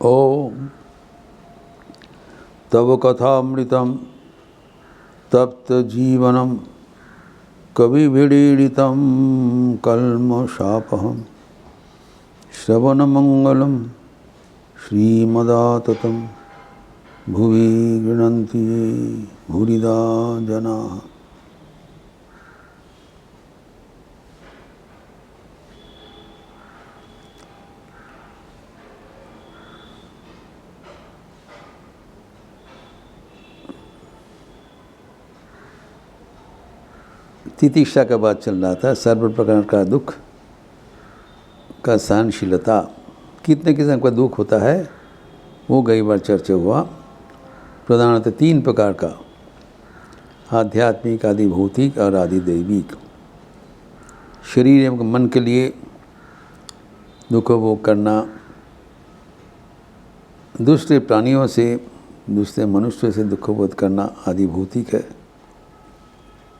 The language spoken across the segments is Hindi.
ओम तव कथामृतं तप्त जीवनम कविभिडीडितं कल्मषापहं श्रवणमंगलं श्रीमदाततं भुवि गृह्णन्ति ये भूरिदा जनाः। तितिक्षा का बात चल रहा था। सर्व प्रकार का दुख का सहनशीलता, कितने किस्म का दुख होता है वो कई बार चर्चा हुआ। प्रधानतः 3 प्रकार का, आध्यात्मिक, आदि भौतिक और आदि दैविक। शरीर एवं मन के लिए दुख भोग करना, दूसरे प्राणियों से, दूसरे मनुष्य से दुख बोध करना आदि भौतिक है।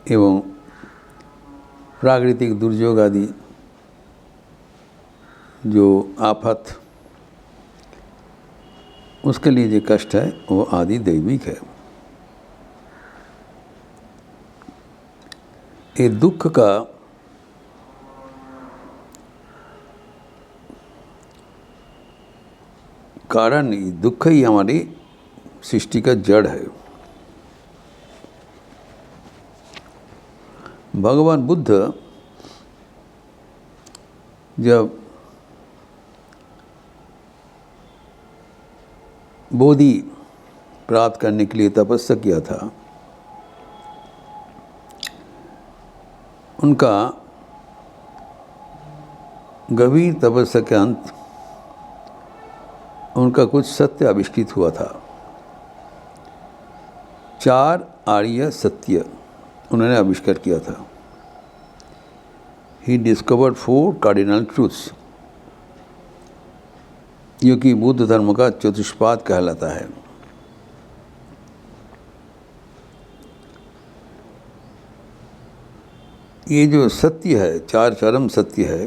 एवं प्राकृतिक दुर्योग आदि जो आफत, उसके लिए जो कष्ट है वो आदि दैविक है। ये दुख का कारण, दुख ही हमारी सृष्टि का जड़ है। भगवान बुद्ध जब बोधि प्राप्त करने के लिए तपस्या किया था, उनका गंभीर तपस्या के अंत उनका कुछ सत्य आविष्कृत हुआ था। 4 आर्य सत्य उन्होंने आविष्कार किया था। ही डिस्कवर्ड 4 कार्डिनल ट्रूथ्स, जो कि बुद्ध धर्म का चतुष्पाद कहलाता है। ये जो सत्य है, 4 चरम सत्य है।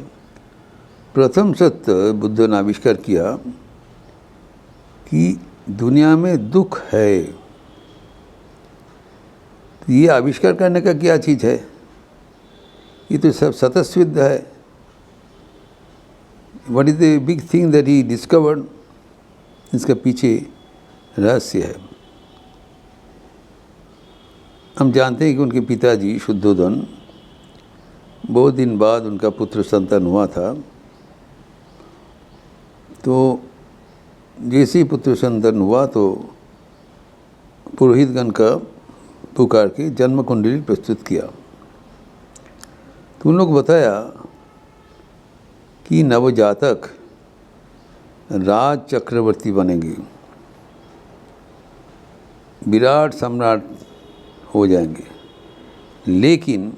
प्रथम सत्य बुद्ध ने आविष्कार किया कि दुनिया में दुख है। ये आविष्कार करने का क्या चीज़ है? ये तो सब स्वतःसिद्ध है। What is the big thing that he discovered? इसका पीछे रहस्य है। हम जानते हैं कि उनके पिताजी शुद्धोधन, बहुत दिन बाद उनका पुत्र संतान हुआ था। तो जैसे ही पुत्र संतान हुआ तो पुरोहितगण का पुकार के जन्म कुंडली प्रस्तुत किया। तो उन लोग बताया कि नवजातक राज चक्रवर्ती बनेंगे, विराट सम्राट हो जाएंगे, लेकिन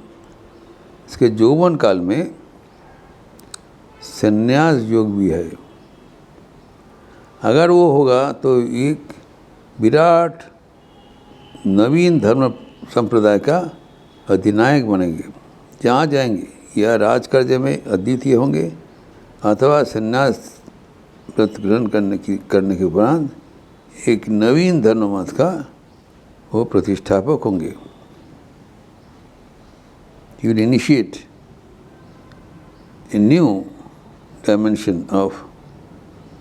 इसके यौवन काल में संन्यास योग भी है। अगर वो होगा तो एक विराट नवीन धर्म संप्रदाय का अधिनायक बनेंगे। जहाँ जाएंगे या राजकार्य में अद्वितीय होंगे अथवा संन्यास व्रत ग्रहण करने के उपरांत एक नवीन धर्म मत का वो प्रतिष्ठापक होंगे। He will initiate a new dimension of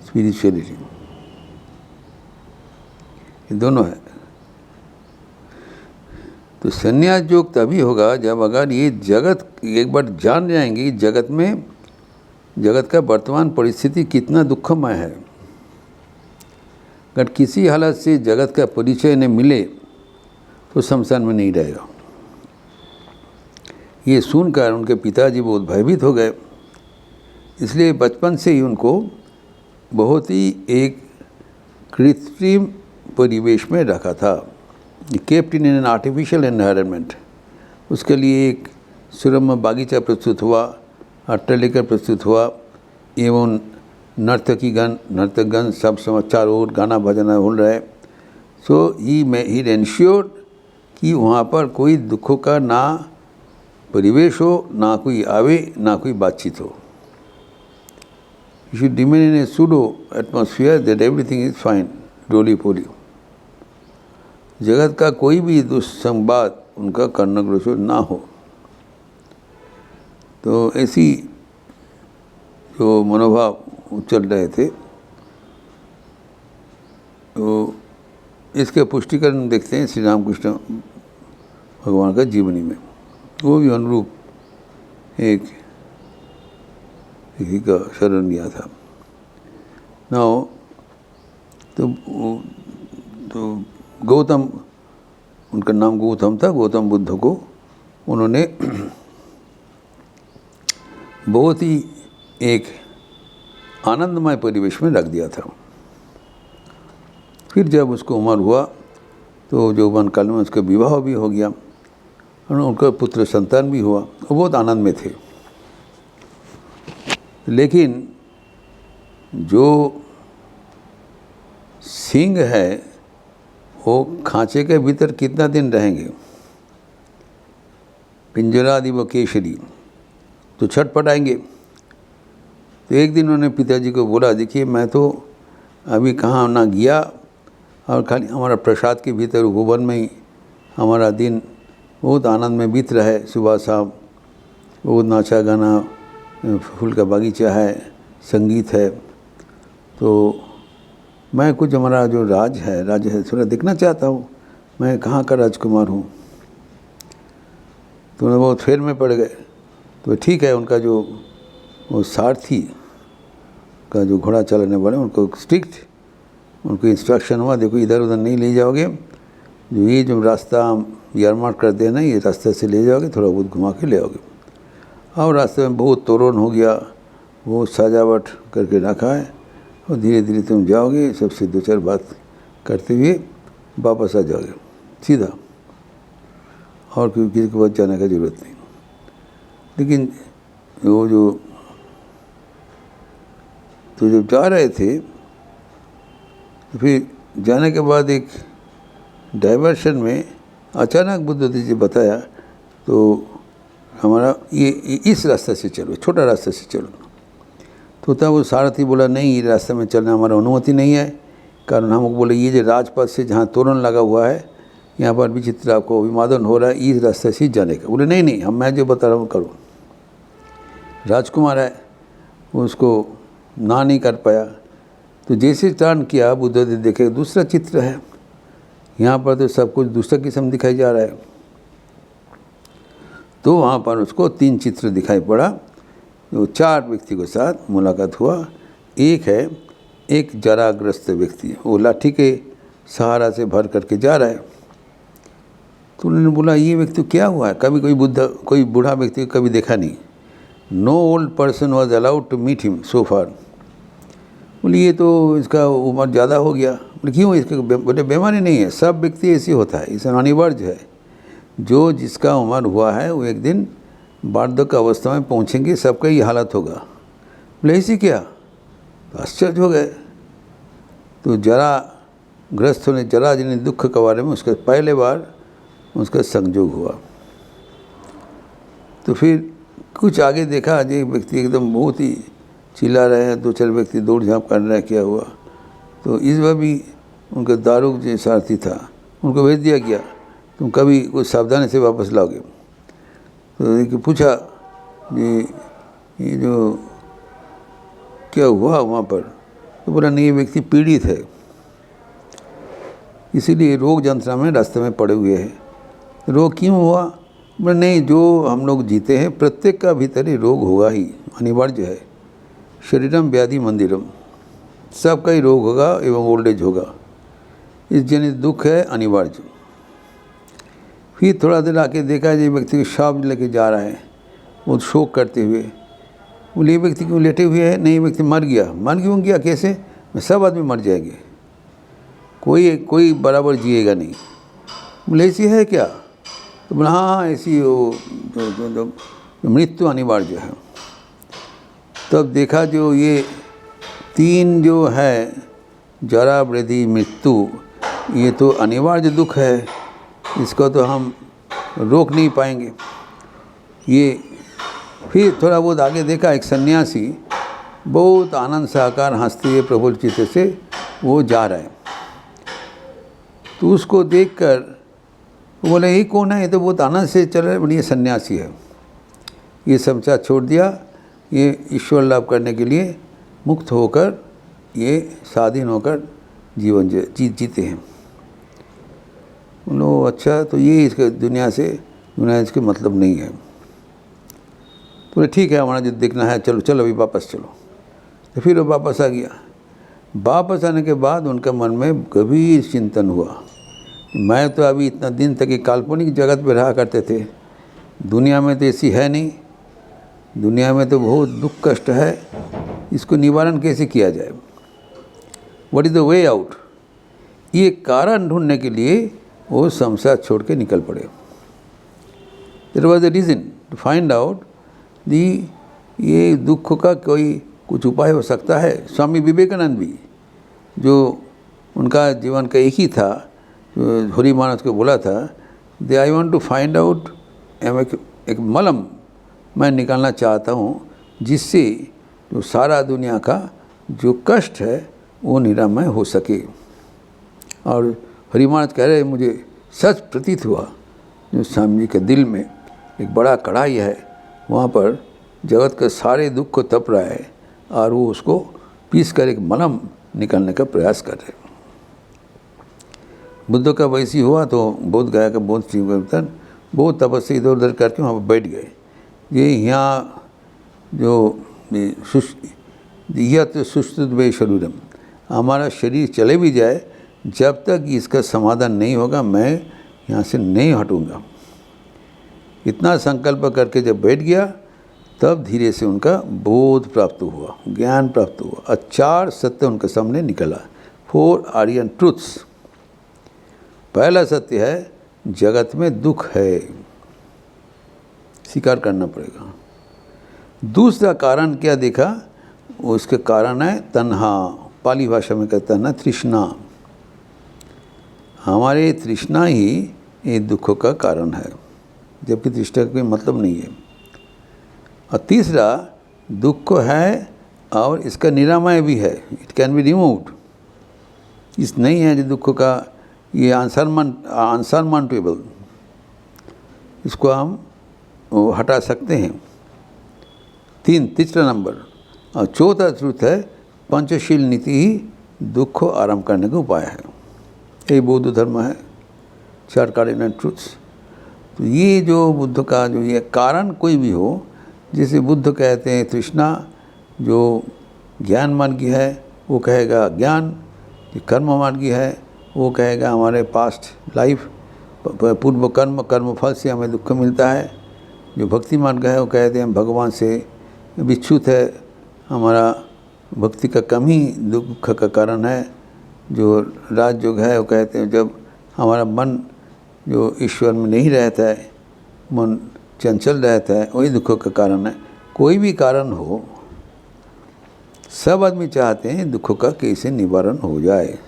spirituality। ये दोनों है। तो संन्यास योग तभी होगा जब अगर ये जगत एक बार जान जाएंगे, जगत में, जगत का वर्तमान परिस्थिति कितना दुखमय है। अगर किसी हालत से जगत का परिचय न मिले तो शमशान में नहीं रहेगा। ये सुनकर उनके पिताजी बहुत भयभीत हो गए। इसलिए बचपन से ही उनको बहुत ही एक कृत्रिम परिवेश में रखा था, kept in an artificial environment. उसके लिए एक सुरम्य बागीचा प्रस्तुत हुआ, अट्टालिका प्रस्तुत हुआ, एवं नर्तकगण सब समाचार और गाना बजाना हो रहा है। सो ही एंश्योर्ड कि वहाँ पर कोई दुखों का ना परिवेश हो, ना कोई आवे, ना कोई बातचीत हो। You should remain in a pseudo atmosphere that everything is fine, roly poly. जगत का कोई भी दुष्संवाद उनका कर्णग्रोचर ना हो। तो ऐसी जो मनोभाव चल रहे थे, तो इसके पुष्टिकरण देखते हैं श्री रामकृष्ण भगवान का जीवनी में। वो भी अनुरूप एक किसी का शरण लिया था। नाउ तो गौतम, उनका नाम गौतम था, गौतम बुद्ध को उन्होंने बहुत ही एक आनंदमय परिवेश में रख दिया था। फिर जब उसको उम्र हुआ तो यौवन काल में उसका विवाह भी हो गया और उनका पुत्र संतान भी हुआ। वो बहुत आनंद में थे। लेकिन जो सिंह है वो खांचे के भीतर कितना दिन रहेंगे, पिंजरादि व केशरी, तो छटपटाएंगे। तो एक दिन उन्होंने पिताजी को बोला, देखिए मैं तो अभी कहाँ ना गया और खाली हमारा प्रसाद के भीतर भुवन में ही हमारा दिन बहुत आनंद में बीत रहा है। सुबह शाम बहुत नाचा गाना, फूल का बागीचा है, संगीत है। तो मैं कुछ हमारा जो राज्य है थोड़ा देखना चाहता हूँ, मैं कहाँ का राजकुमार हूँ। तो उन्हें बहुत फेर में पड़ गए। तो ठीक है, उनका जो वो सारथी का जो घोड़ा चलाने वाले, उनको स्ट्रिक्ट उनको इंस्ट्रक्शन हुआ, देखो इधर उधर नहीं ले जाओगे, जो ये जो रास्ता यारमार्क कर देना, ये रास्ते से ले जाओगे, थोड़ा बहुत घुमा के ले आओगे। और रास्ते में बहुत तोरण हो गया, बहुत सजावट करके रखा है, और धीरे धीरे तुम जाओगे, सबसे दो चार बात करते हुए वापस आ जाओगे सीधा, और किसी के पास जाने का ज़रूरत नहीं। लेकिन वो जो तो जब जा रहे थे, तो फिर जाने के बाद एक डाइवर्शन में अचानक बुद्ध जी बताया, तो हमारा ये इस रास्ते से चलो, छोटा रास्ते से चलो। तो तब वो सारथी बोला, नहीं, ये रास्ते में चलना हमारा अनुमति नहीं है, कारण हमको बोले ये जो राजपथ से जहाँ तोरण लगा हुआ है, यहाँ पर विचित्र आपको अभिवादन हो रहा है, इस रास्ते से जाने का। बोले नहीं नहीं, मैं जो बता रहा हूँ करो। राजकुमार है, उसको ना नहीं कर पाया। तो जैसे टर्न किया, बुद्ध जी देखे दूसरा चित्र है, यहाँ पर तो सब कुछ दूसरा किस्म दिखाई जा रहा है। तो वहाँ पर उसको 3 चित्र दिखाई पड़ा। तो 4 व्यक्ति के साथ मुलाकात हुआ। एक है एक जराग्रस्त व्यक्ति, वो लाठी के सहारा से भर करके जा रहा है। तो उन्होंने बोला, ये व्यक्ति क्या हुआ है, कभी कोई बूढ़ा व्यक्ति कभी देखा नहीं। No old person was allowed to meet him so far. बोले ये तो इसका उम्र ज़्यादा हो गया। बोले क्यों, इसके बोले बीमारी नहीं है, सब व्यक्ति ऐसी होता है, इसे अनिवार्य है। जो जिसका उम्र हुआ है वो एक दिन वार्धक्य अवस्था में पहुँचेंगे, सबका ये हालत होगा। बोले ऐसी क्या, तो आश्चर्य हो गए। तो जरा ग्रस्त होने, जरा जिन्हें दुख के बारे में उसका पहले बार उसका संयोग हुआ। तो फिर कुछ आगे देखा, ये व्यक्ति एकदम बहुत ही चिल्ला रहे हैं, 2-4 व्यक्ति दौड़ झाँप कर रहे हैं, क्या हुआ। तो इस बार भी उनका दारुक जो सारथी था, उनको भेज दिया गया, तुम कभी कुछ सावधानी से वापस लाओगे। तो पूछा ये जो क्या हुआ वहाँ पर, तो बोला नहीं, ये व्यक्ति पीड़ित है, इसीलिए रोग यंत्रणा में रास्ते में पड़े हुए हैं। रोग क्यों हुआ, बोला नहीं, जो हम लोग जीते हैं प्रत्येक का भीतर ही रोग होगा ही, अनिवार्य है। शरीरम व्याधि मंदिरम, सबका ही रोग होगा एवं ओल्ड एज होगा, इस जनित दुख है अनिवार्य। फिर थोड़ा देर आके देखा, ये व्यक्ति को शव लेके जा रहा है, वो शोक करते हुए। बोले ये व्यक्ति क्यों लेटे हुए है, नहीं, व्यक्ति मर गया। मर क्यों गया, कैसे, सब आदमी मर जाएंगे, कोई बराबर जिएगा नहीं। बोले ऐसी है क्या, तो बोला हाँ ऐसी हो, मृत्यु अनिवार्य है। तब देखा जो ये 3 जो है, जरा वृद्धि मृत्यु, ये तो अनिवार्य दुख है, इसको तो हम रोक नहीं पाएंगे। ये फिर थोड़ा बहुत आगे देखा, एक सन्यासी बहुत आनंद सहकार हंसते हुए प्रफुल्ल चित्त से वो जा रहे हैं। तो उसको देखकर वो बोले ये कौन है, ये तो बहुत आनंद से चल रहा है, बड़ी सन्यासी है, ये संसार छोड़ दिया, ये ईश्वर लाभ करने के लिए मुक्त होकर ये स्वाधीन होकर जीवन जीते हैं। बोलो अच्छा, तो ये इसके दुनिया इसके मतलब नहीं है। बोले ठीक है, हमारा जो देखना है, चलो चलो अभी वापस चलो। तो फिर वो वापस आ गया। वापस आने के बाद उनका मन में गंभीर चिंतन हुआ, मैं तो अभी इतना दिन तक एक काल्पनिक जगत में रहा करते थे, दुनिया में तो ऐसी है नहीं, दुनिया में तो बहुत दुख कष्ट है, इसको निवारण कैसे किया जाए, what is the way out. ये कारण ढूंढने के लिए वो संसार छोड़ के निकल पड़े। There was the reason to find out ये दुख का कोई कुछ उपाय हो सकता है। स्वामी विवेकानंद भी, जो उनका जीवन का एक ही था, होरी मानस को बोला था, they I want to find out, एक मलम मैं निकालना चाहता हूँ जिससे जो सारा दुनिया का जो कष्ट है वो निरामय हो सके। और होरी मानस कह रहे, मुझे सच प्रतीत हुआ जो स्वामी जी के दिल में एक बड़ा कढ़ाई है, वहाँ पर जगत के सारे दुख को तप रहा है और वो उसको पीस कर एक मलम निकालने का प्रयास कर रहे। बुद्ध का वैसी हुआ तो बोध गया का बोध श्रीवर्धन बहुत तपस्या इधर उधर करके वहाँ पर बैठ गए। ये यहाँ जो यह तो सुस्तुद्वय शरीरम, हमारा शरीर चले भी जाए, जब तक इसका समाधान नहीं होगा मैं यहाँ से नहीं हटूँगा। इतना संकल्प करके जब बैठ गया, तब धीरे से उनका बोध प्राप्त हुआ, ज्ञान प्राप्त हुआ। 4 सत्य उनके सामने निकला, 4 आर्यन ट्रूथ्स। पहला सत्य है जगत में दुख है, स्वीकार करना पड़ेगा। दूसरा कारण क्या देखा, उसके कारण है तन्हा, पाली भाषा में कहता है ना तृष्णा। हमारे तृष्णा ही ये दुखों का कारण है, जबकि तृष्णा का कोई मतलब नहीं है। और तीसरा दुख है और इसका निरामय भी है, इट कैन बी रिमूव्ड। इस नहीं है जो दुख का ये अनसरमाउंटेबल, इसको हम हटा सकते हैं। तीसरा नंबर। और चौथा ट्रुथ है पंचशील नीति ही दुख को आराम करने का उपाय है। यही बौद्ध धर्म है, 4 कार्डिनल ट्रुथ्स। तो ये जो बुद्ध का जो ये कारण कोई भी हो, जिसे बुद्ध कहते हैं तृष्णा, जो ज्ञान मार्गी है वो कहेगा ज्ञान, जो कर्म मार्गी है वो कहेगा हमारे पास्ट लाइफ, पूर्व कर्म फल से हमें दुख मिलता है। जो भक्ति मार्ग है वो कहते हैं भगवान से विच्युत है, हमारा भक्ति का कमी दुख का कारण है। जो राजयोग है वो कहते हैं जब हमारा मन जो ईश्वर में नहीं रहता है, मन चंचल रहता है, वही दुखों का कारण है। कोई भी कारण हो, सब आदमी चाहते हैं दुखों का कैसे निवारण हो जाए।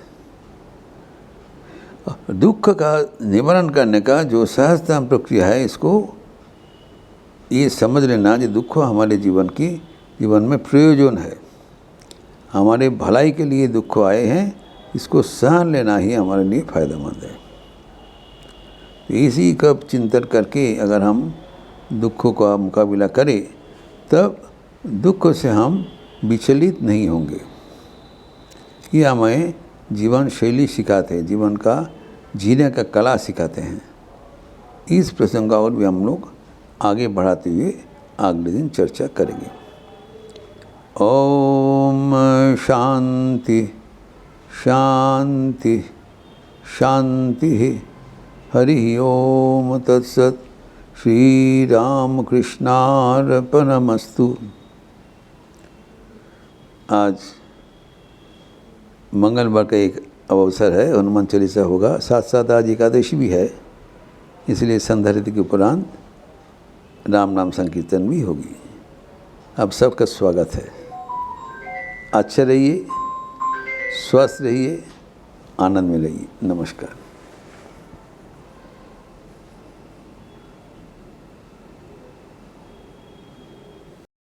दुख का निवारण करने का जो सहजतम प्रक्रिया है, इसको ये समझ लेना कि दुख हमारे जीवन में प्रयोजन है, हमारे भलाई के लिए दुख आए हैं, इसको सहन लेना ही हमारे लिए फ़ायदेमंद है। तो इसी का चिंतन करके अगर हम दुखों का मुकाबला करें, तब दुख से हम विचलित नहीं होंगे। ये हमें जीवन शैली सिखाते हैं, जीवन का जीने का कला सिखाते हैं। इस प्रसंग और भी हम लोग आगे बढ़ाते हुए अगले दिन चर्चा करेंगे। ओम शांति शांति शांति। हरि ओम तत्सत। श्री राम कृष्णार्पणमस्तु। आज मंगलवार का एक अवसर है, हनुमान चालीसा होगा, साथ साथ आज एकादशी भी है, इसलिए संध्या के उपरांत राम नाम संकीर्तन भी होगी। आप सबका स्वागत है। अच्छे रहिए, स्वस्थ रहिए, आनंद में रहिए। नमस्कार।